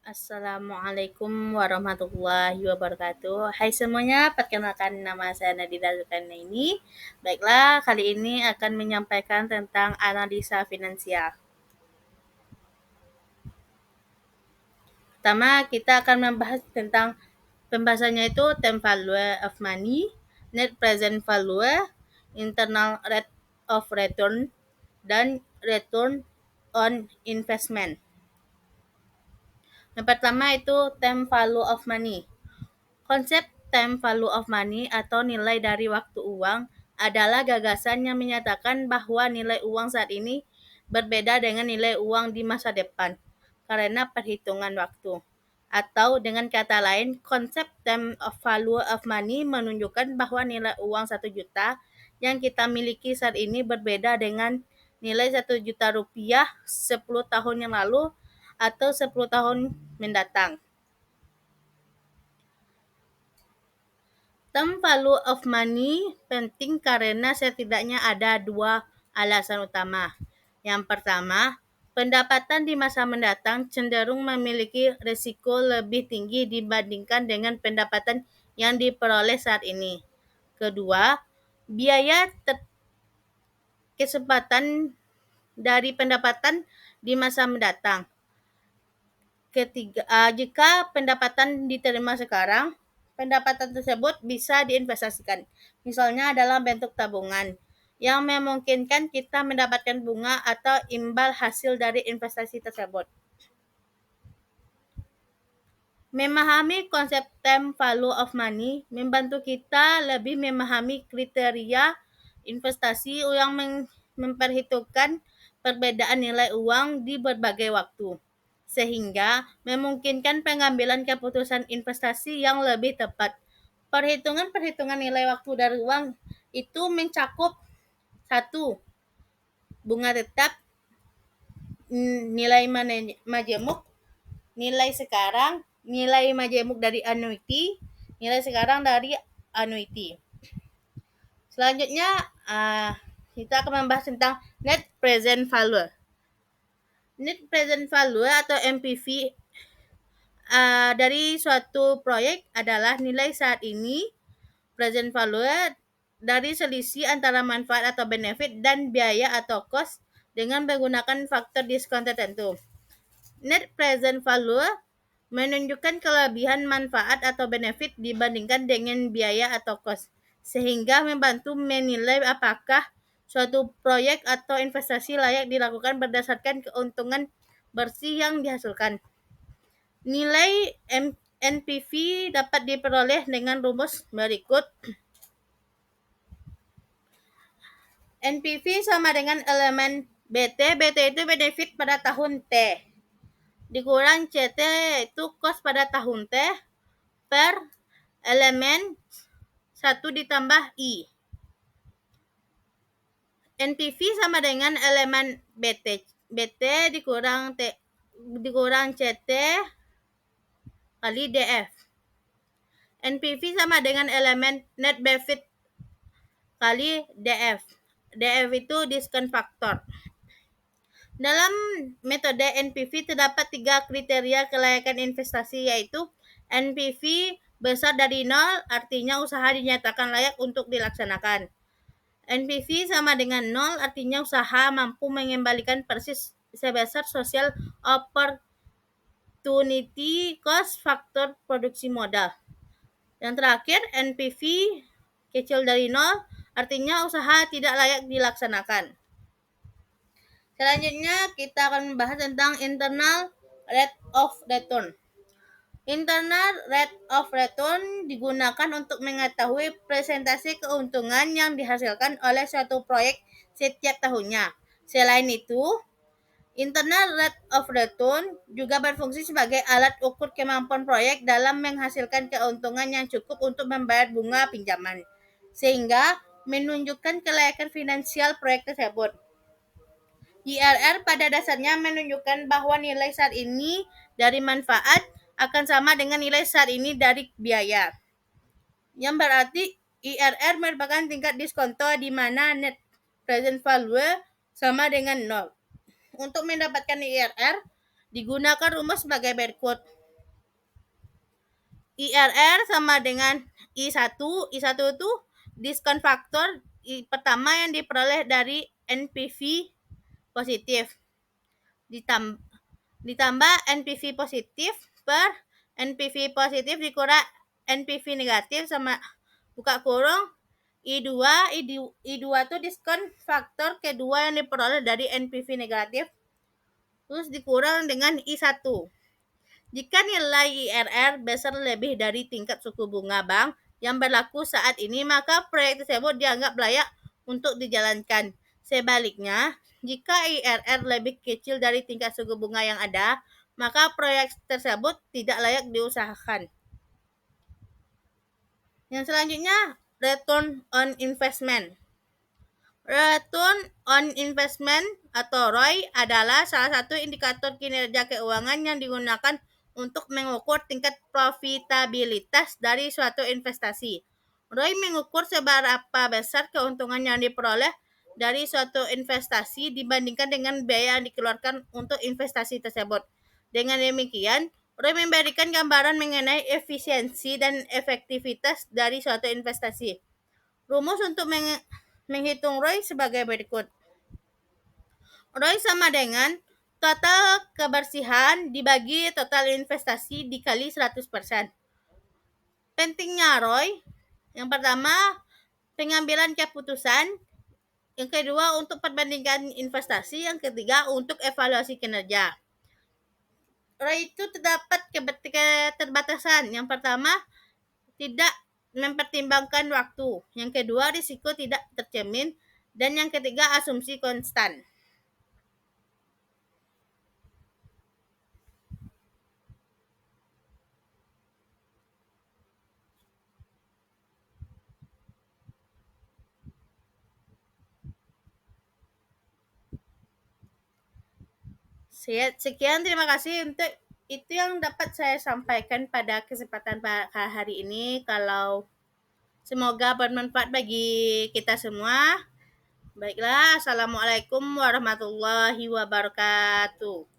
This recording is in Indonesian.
Assalamualaikum warahmatullahi wabarakatuh. Hai semuanya, perkenalkan nama saya Nadira Zulkarnaini ini. Baiklah, kali ini akan menyampaikan tentang analisa finansial. Pertama, kita akan membahas tentang pembahasannya itu time value of money, net present value, internal rate of return, dan return on investment. Yang pertama itu time value of money. Konsep time value of money atau nilai dari waktu uang adalah gagasan yang menyatakan bahwa nilai uang saat ini berbeda dengan nilai uang di masa depan karena perhitungan waktu. Atau dengan kata lain, konsep time of value of money menunjukkan bahwa nilai uang 1 juta yang kita miliki saat ini berbeda dengan nilai 1 juta rupiah 10 tahun yang lalu atau 10 tahun mendatang. Term value of money penting karena setidaknya ada dua alasan utama. Yang pertama, pendapatan di masa mendatang cenderung memiliki risiko lebih tinggi dibandingkan dengan pendapatan yang diperoleh saat ini. Kedua, biaya kesempatan dari pendapatan di masa mendatang. Jika pendapatan diterima sekarang, pendapatan tersebut bisa diinvestasikan, misalnya dalam bentuk tabungan, yang memungkinkan kita mendapatkan bunga atau imbal hasil dari investasi tersebut. Memahami konsep time value of money membantu kita lebih memahami kriteria investasi yang memperhitungkan perbedaan nilai uang di berbagai waktu, sehingga memungkinkan pengambilan keputusan investasi yang lebih tepat. Perhitungan nilai waktu dari uang itu mencakup 1. Bunga tetap, nilai majemuk, nilai sekarang, nilai majemuk dari annuity, nilai sekarang dari annuity. Selanjutnya, kita akan membahas tentang net present value. Net present value atau NPV dari suatu proyek adalah nilai saat ini present value dari selisih antara manfaat atau benefit dan biaya atau cost dengan menggunakan faktor diskon tertentu. Net present value menunjukkan kelebihan manfaat atau benefit dibandingkan dengan biaya atau cost, sehingga membantu menilai apakah suatu proyek atau investasi layak dilakukan berdasarkan keuntungan bersih yang dihasilkan. Nilai NPV dapat diperoleh dengan rumus berikut. NPV sama dengan elemen BT. BT itu benefit pada tahun T. Dikurang CT itu cost pada tahun T per elemen 1 ditambah I. NPV sama dengan elemen BT. BT dikurang CT kali DF. NPV sama dengan elemen net benefit kali DF. DF itu diskon faktor. Dalam metode NPV terdapat 3 kriteria kelayakan investasi, yaitu NPV besar dari 0, artinya usaha dinyatakan layak untuk dilaksanakan. NPV sama dengan 0, artinya usaha mampu mengembalikan persis sebesar social opportunity cost faktor produksi modal. Yang terakhir, NPV kecil dari 0, artinya usaha tidak layak dilaksanakan. Selanjutnya kita akan membahas tentang internal rate of return. Internal rate of return digunakan untuk mengetahui presentasi keuntungan yang dihasilkan oleh suatu proyek setiap tahunnya. Selain itu, internal rate of return juga berfungsi sebagai alat ukur kemampuan proyek dalam menghasilkan keuntungan yang cukup untuk membayar bunga pinjaman, sehingga menunjukkan kelayakan finansial proyek tersebut. IRR pada dasarnya menunjukkan bahwa nilai saat ini dari manfaat akan sama dengan nilai saat ini dari biaya. Yang berarti IRR merupakan tingkat diskonto di mana net present value sama dengan 0. Untuk mendapatkan IRR, Digunakan rumus sebagai berikut. IRR sama dengan I1. I1 itu diskon faktor pertama yang diperoleh dari NPV positif. Ditambah NPV positif per NPV positif dikurang NPV negatif sama buka kurung I2. I2 itu diskon faktor kedua yang diperoleh dari NPV negatif terus dikurang dengan I1. Jika nilai IRR besar lebih dari tingkat suku bunga bank yang berlaku saat ini, maka proyek tersebut dianggap layak untuk dijalankan. Sebaliknya, jika IRR lebih kecil dari tingkat suku bunga yang ada, maka proyek tersebut tidak layak diusahakan. Yang selanjutnya, return on investment. Return on investment atau ROI adalah salah satu indikator kinerja keuangan yang digunakan untuk mengukur tingkat profitabilitas dari suatu investasi. ROI mengukur seberapa besar keuntungan yang diperoleh dari suatu investasi dibandingkan dengan biaya yang dikeluarkan untuk investasi tersebut. Dengan demikian, ROI memberikan gambaran mengenai efisiensi dan efektivitas dari suatu investasi. Rumus untuk menghitung ROI sebagai berikut. ROI sama dengan total kebersihan dibagi total investasi dikali 100%. Pentingnya ROI, yang pertama pengambilan keputusan, yang kedua untuk perbandingan investasi, yang ketiga untuk evaluasi kinerja. ROI itu terdapat keterbatasan. Yang pertama tidak mempertimbangkan waktu, yang kedua risiko tidak tercermin, dan yang ketiga asumsi konstan. Sekian, terima kasih untuk itu yang dapat saya sampaikan pada kesempatan hari ini. Kalau semoga bermanfaat bagi kita semua. Baiklah, assalamualaikum warahmatullahi wabarakatuh.